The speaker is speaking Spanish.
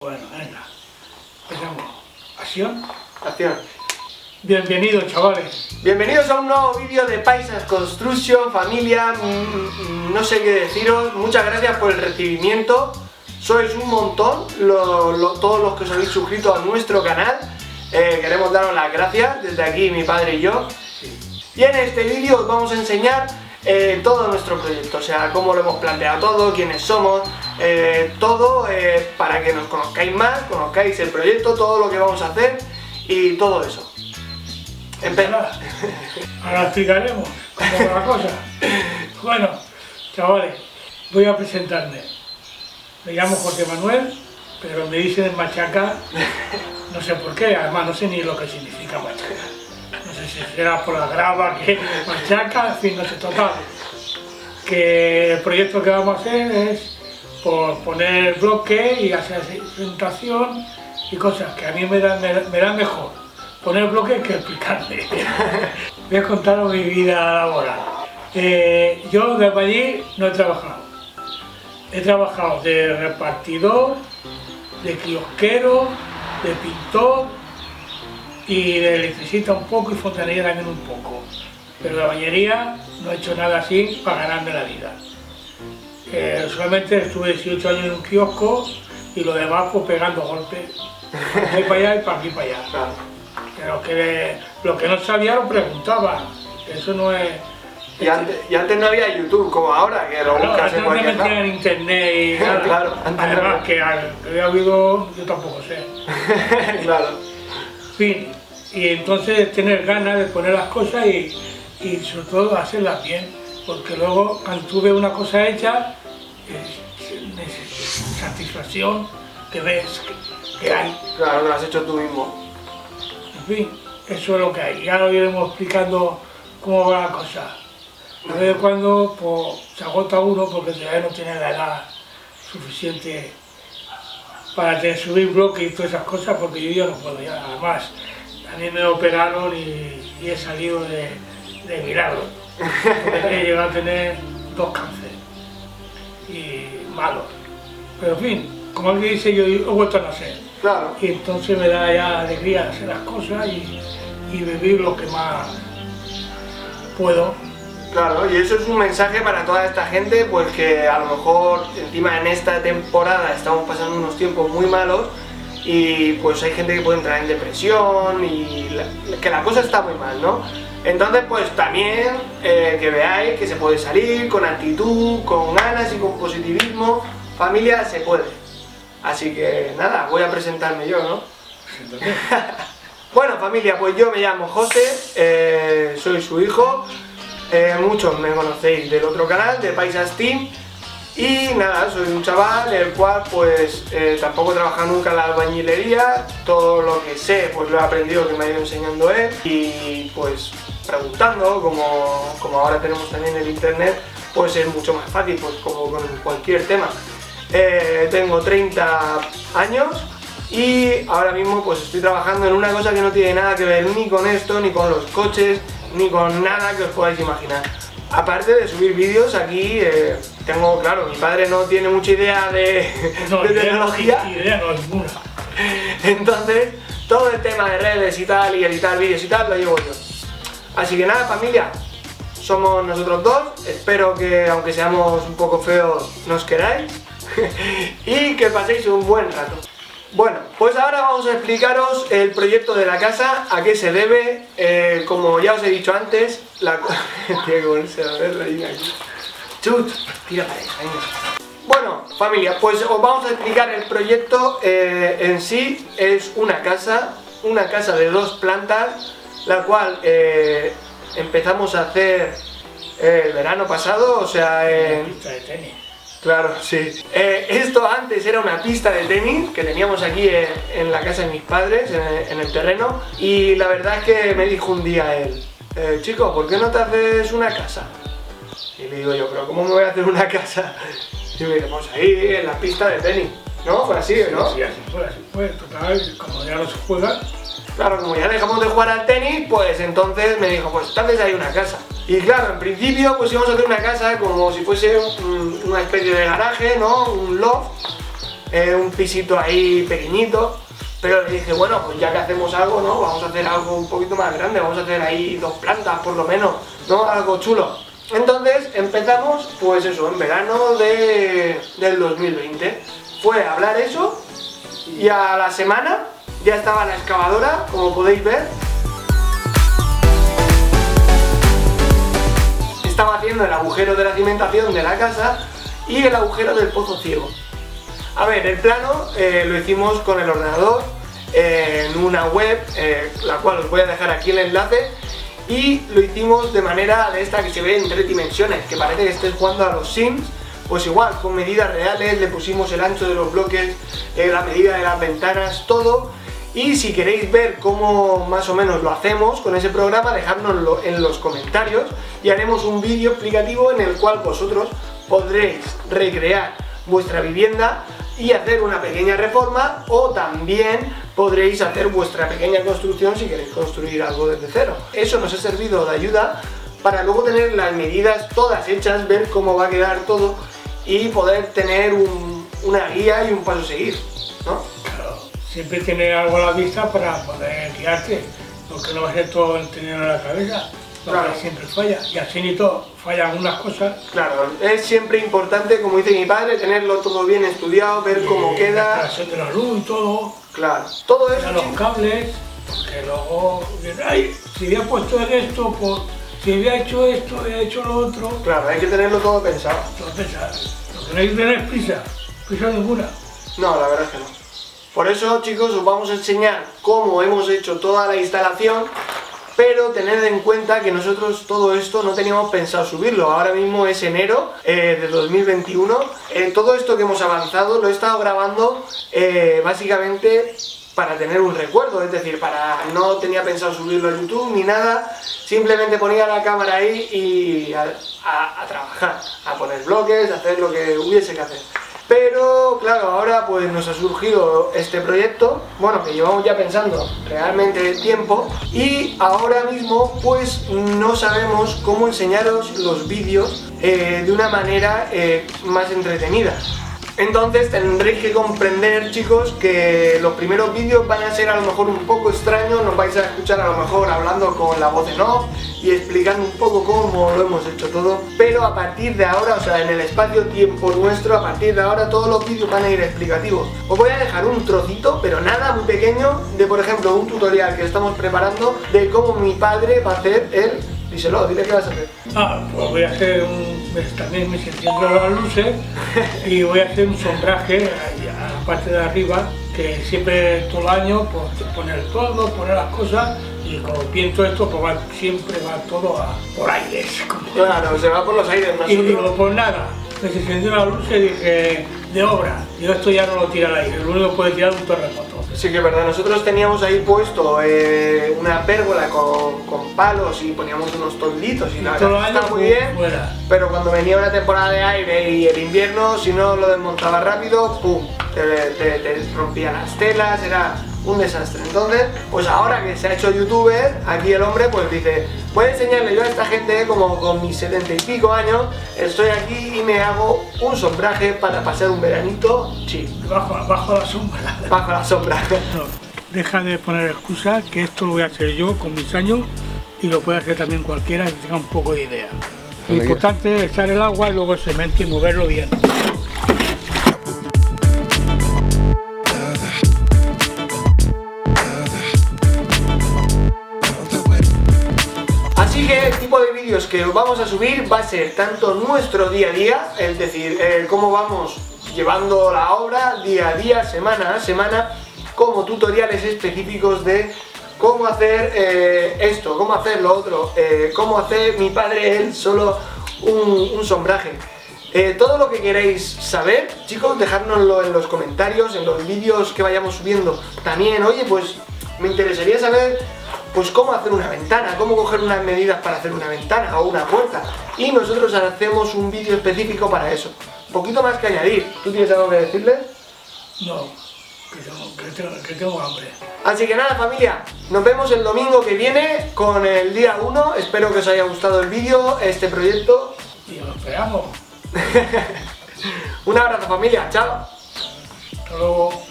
Bueno, venga, empezamos. ¿Acción? Acción. Bienvenidos, chavales. Bienvenidos a un nuevo vídeo de Paisas Construction, familia. No sé qué deciros. Muchas gracias por el recibimiento. Sois un montón, todos los que os habéis suscrito a nuestro canal. Queremos daros las gracias desde aquí, mi padre y yo. Y en este vídeo os vamos a enseñar todo nuestro proyecto, o sea, cómo lo hemos planteado todo, quiénes somos, todo para que nos conozcáis más, conozcáis el proyecto, todo lo que vamos a hacer y todo eso. Empezamos. Ahora explicaremos cómo va la cosa. Bueno, chavales, voy a presentarme. Me llamo José Manuel, pero me dicen machaca, no sé por qué, además no sé ni lo que significa machaca. No sé si será por la grava que machaca, en fin, no sé, total. Que el proyecto que vamos a hacer es por poner bloque y hacer presentación y cosas que a mí me dan mejor poner bloque que explicarme. Voy a contaros mi vida laboral. Yo de allí no he trabajado. He trabajado de repartidor, de kiosquero, de pintor y de electricista un poco y fontanería también un poco. Pero de bañería no he hecho nada así para ganarme la vida. Solamente estuve 18 años en un kiosco y lo demás pues pegando golpes. Para aquí para allá y para aquí para allá. Pero lo que no sabía lo preguntaba. Eso no es... Y antes no había YouTube como ahora, que lo buscas en cualquier lado. En internet y nada. Claro, antes además no. que había habido, yo tampoco sé. Claro. En fin, y entonces tener ganas de poner las cosas y sobre todo hacerlas bien, porque luego cuando tú ves una cosa hecha, satisfacción que ves que hay. Claro, lo has hecho tú mismo. En fin, eso es lo que hay. Ya lo iremos explicando cómo va la cosa. A ver cuando pues, se agota uno porque todavía no tiene la edad suficiente para subir bloques y todas esas cosas, porque yo ya no puedo ya. Además, a mí me operaron y he salido de milagro. He llegado a tener 2 cánceres y malos. Pero en fin, como alguien dice, yo he vuelto a nacer. Claro. Y entonces me da ya alegría hacer las cosas y vivir lo que más puedo. Claro, y eso es un mensaje para toda esta gente, pues que a lo mejor encima en esta temporada estamos pasando unos tiempos muy malos y pues hay gente que puede entrar en depresión y que la cosa está muy mal, ¿no? Entonces pues también que veáis que se puede salir con actitud, con ganas y con positivismo. Familia, se puede. Así que nada, voy a presentarme yo, ¿no? Bueno, familia, pues yo me llamo José, soy su hijo. Muchos me conocéis del otro canal, de Paisas Team. Y nada, soy un chaval el cual pues tampoco he trabajado nunca en la albañilería. Todo lo que sé pues lo he aprendido, que me ha ido enseñando él. Y pues preguntando, como ahora tenemos también el internet, pues es mucho más fácil, pues como con cualquier tema. Tengo 30 años y ahora mismo pues estoy trabajando en una cosa que no tiene nada que ver ni con esto, ni con los coches, ni con nada que os podáis imaginar. Aparte de subir vídeos aquí, tengo, claro, mi padre no tiene mucha idea de tecnología. Idea no ninguna. Entonces, todo el tema de redes y tal, y editar vídeos y tal, lo llevo yo. Así que nada, familia, somos nosotros dos. Espero que, aunque seamos un poco feos, nos queráis y que paséis un buen rato. Bueno, pues ahora vamos a explicaros el proyecto de la casa, a qué se debe. Como ya os he dicho antes, tiene que ponerse a ver ahí aquí. Chut, tira para ahí, venga. Bueno, familia, pues os vamos a explicar el proyecto en sí. Es una casa de 2 plantas, la cual empezamos a hacer el verano pasado, o sea, Pista de tenis. Claro, sí. Esto antes era una pista de tenis que teníamos aquí en la casa de mis padres, en el terreno, y la verdad es que me dijo un día él, chico, ¿por qué no te haces una casa? Y le digo yo, pero ¿cómo me voy a hacer una casa? Y me dice, pues ahí, en la pista de tenis. ¿No? Fue así, ¿no? Sí, así fue. Total, como ya no se juega. Claro, como ya dejamos de jugar al tenis, pues entonces me dijo, pues tal vez hay una casa. Y claro, en principio pues íbamos a hacer una casa como si fuese una especie de garaje, ¿no? Un loft. un pisito ahí pequeñito, pero le dije, bueno, pues ya que hacemos algo, ¿no? Vamos a hacer algo un poquito más grande, vamos a hacer ahí 2 plantas por lo menos, ¿no? Algo chulo. Entonces empezamos, pues eso, en verano del 2020. Fue a hablar eso y a la semana ya estaba la excavadora, como podéis ver. Estaba haciendo el agujero de la cimentación de la casa y el agujero del pozo ciego. A ver, el plano lo hicimos con el ordenador en una web, la cual os voy a dejar aquí el enlace, y lo hicimos de manera de esta que se ve en 3 dimensiones, que parece que estés jugando a los Sims. Pues igual, con medidas reales, le pusimos el ancho de los bloques, la medida de las ventanas, todo. Y si queréis ver cómo más o menos lo hacemos con ese programa, dejádnoslo en los comentarios y haremos un vídeo explicativo en el cual vosotros podréis recrear vuestra vivienda y hacer una pequeña reforma, o también podréis hacer vuestra pequeña construcción si queréis construir algo desde cero. Eso nos ha servido de ayuda para luego tener las medidas todas hechas, ver cómo va a quedar todo y poder tener una guía y un paso a seguir, ¿no? Claro, siempre tener algo a la vista para poder guiarte, porque no va a ser todo el tener en la cabeza. Claro. Siempre falla, y así ni todo, fallan algunas cosas. Claro, es siempre importante, como dice mi padre, tenerlo todo bien estudiado, ver cómo queda. La instalación de la luz y todo. Claro, todo eso. Los cables, porque luego, ay, si había puesto en esto, pues, si había hecho esto, había hecho lo otro. Claro, hay que tenerlo todo pensado. Todo pensado. Lo que no hay que tener es prisa ninguna. No, la verdad es que no. Por eso, chicos, os vamos a enseñar cómo hemos hecho toda la instalación. Pero tened en cuenta que nosotros todo esto no teníamos pensado subirlo. Ahora mismo es enero de 2021. Todo esto que hemos avanzado lo he estado grabando básicamente para tener un recuerdo. Es decir, no tenía pensado subirlo a YouTube ni nada. Simplemente ponía la cámara ahí y a trabajar, a poner bloques, a hacer lo que hubiese que hacer. Pero claro, ahora pues nos ha surgido este proyecto, bueno, que llevamos ya pensando realmente tiempo, y ahora mismo pues no sabemos cómo enseñaros los vídeos de una manera más entretenida. Entonces tendréis que comprender, chicos, que los primeros vídeos van a ser a lo mejor un poco extraños, nos vais a escuchar a lo mejor hablando con la voz en off y explicando un poco cómo lo hemos hecho todo, pero a partir de ahora, o sea, en el espacio-tiempo nuestro, a partir de ahora todos los vídeos van a ir explicativos. Os voy a dejar un trocito, pero nada, muy pequeño, de por ejemplo un tutorial que estamos preparando de cómo mi padre va a hacer el... Díselo, dile qué vas a hacer. Pues voy a hacer también me enciendo las luces y voy a hacer un sombraje a la parte de arriba, que siempre todo el año pues poner el toldo, poner las cosas, y como pienso esto pues siempre va todo por aires. Claro, se va por los aires. Y digo, pues nada, me se encendió la luz y dije, de obra, digo, esto ya no lo tira al aire, lo único que puede tirar es un terremoto. Sí que es verdad, nosotros teníamos ahí puesto una pérgola con palos y poníamos unos tolditos y la verdad está muy bien, pero cuando venía una temporada de aire y el invierno, si no lo desmontaba rápido, ¡pum!, te rompía las telas, era un desastre. Entonces, pues ahora que se ha hecho youtuber, aquí el hombre pues dice, voy a enseñarle yo a esta gente, como con mis 70 y pico años, estoy aquí y me hago un sombraje para pasar un veranito chill. Bajo la sombra. Bajo la sombra. No, deja de poner excusas, que esto lo voy a hacer yo con mis años y lo puede hacer también cualquiera que tenga un poco de idea. Lo importante es echar el agua y luego el cemento y moverlo bien. Así que el tipo de vídeos que os vamos a subir va a ser tanto nuestro día a día, es decir, cómo vamos llevando la obra día a día, semana a semana, como tutoriales específicos de cómo hacer esto, cómo hacer lo otro, cómo hacer mi padre él solo un sombraje. Todo lo que queréis saber, chicos, dejárnoslo en los comentarios, en los vídeos que vayamos subiendo. También, oye, pues me interesaría saber pues cómo hacer una ventana, cómo coger unas medidas para hacer una ventana o una puerta, y nosotros hacemos un vídeo específico para eso. Poquito más que añadir. ¿Tú tienes algo que decirles? No, que tengo hambre. Así que nada, familia, nos vemos el domingo que viene con el día 1. Espero que os haya gustado el vídeo, este proyecto. Y lo esperamos. Un abrazo, familia, chao. Hasta luego.